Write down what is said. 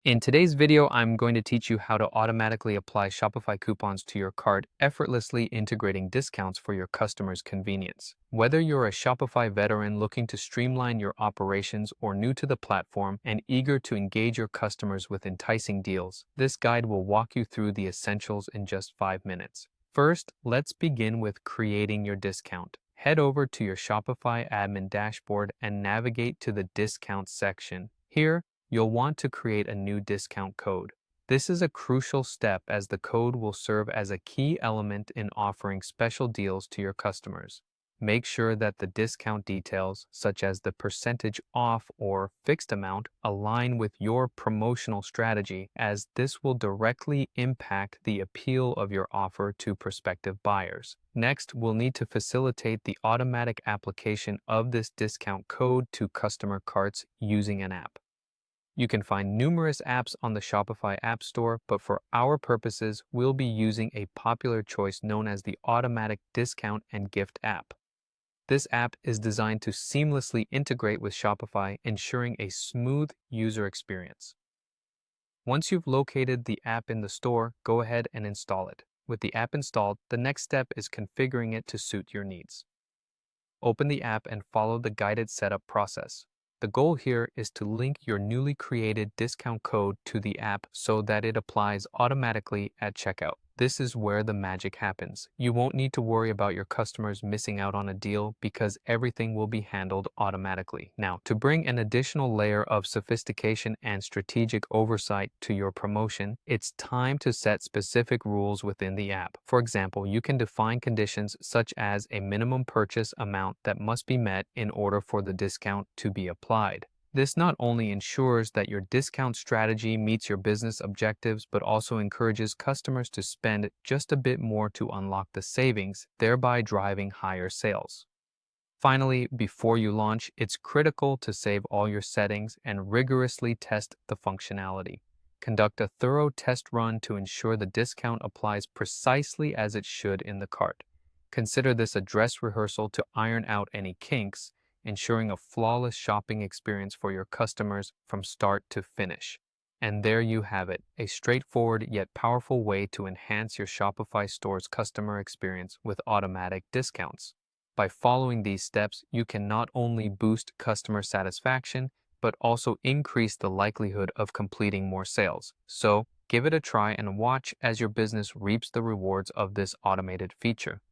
In today's video, I'm going to teach you how to automatically apply Shopify coupons to your cart, effortlessly integrating discounts for your customers' convenience. Whether you're a Shopify veteran looking to streamline your operations or new to the platform and eager to engage your customers with enticing deals, this guide will walk you through the essentials in just 5 minutes. First, let's begin with creating your discount. Head over to your Shopify admin dashboard and navigate to the Discounts section. Here, you'll want to create a new discount code. This is a crucial step as the code will serve as a key element in offering special deals to your customers. Make sure that the discount details, such as the percentage off or fixed amount, align with your promotional strategy, as this will directly impact the appeal of your offer to prospective buyers. Next, we'll need to facilitate the automatic application of this discount code to customer carts using an app. You can find numerous apps on the Shopify App Store, but for our purposes, we'll be using a popular choice known as the Automatic Discount and Gift app. This app is designed to seamlessly integrate with Shopify, ensuring a smooth user experience. Once you've located the app in the store, go ahead and install it. With the app installed, the next step is configuring it to suit your needs. Open the app and follow the guided setup process. The goal here is to link your newly created discount code to the app so that it applies automatically at checkout. This is where the magic happens. You won't need to worry about your customers missing out on a deal because everything will be handled automatically. Now, to bring an additional layer of sophistication and strategic oversight to your promotion, it's time to set specific rules within the app. For example, you can define conditions such as a minimum purchase amount that must be met in order for the discount to be applied. This not only ensures that your discount strategy meets your business objectives, but also encourages customers to spend just a bit more to unlock the savings, thereby driving higher sales. Finally, before you launch, it's critical to save all your settings and rigorously test the functionality. Conduct a thorough test run to ensure the discount applies precisely as it should in the cart. Consider this a dress rehearsal to iron out any kinks, ensuring a flawless shopping experience for your customers from start to finish. And there you have it, a straightforward yet powerful way to enhance your Shopify store's customer experience with automatic discounts. By following these steps, you can not only boost customer satisfaction, but also increase the likelihood of completing more sales. So, give it a try and watch as your business reaps the rewards of this automated feature.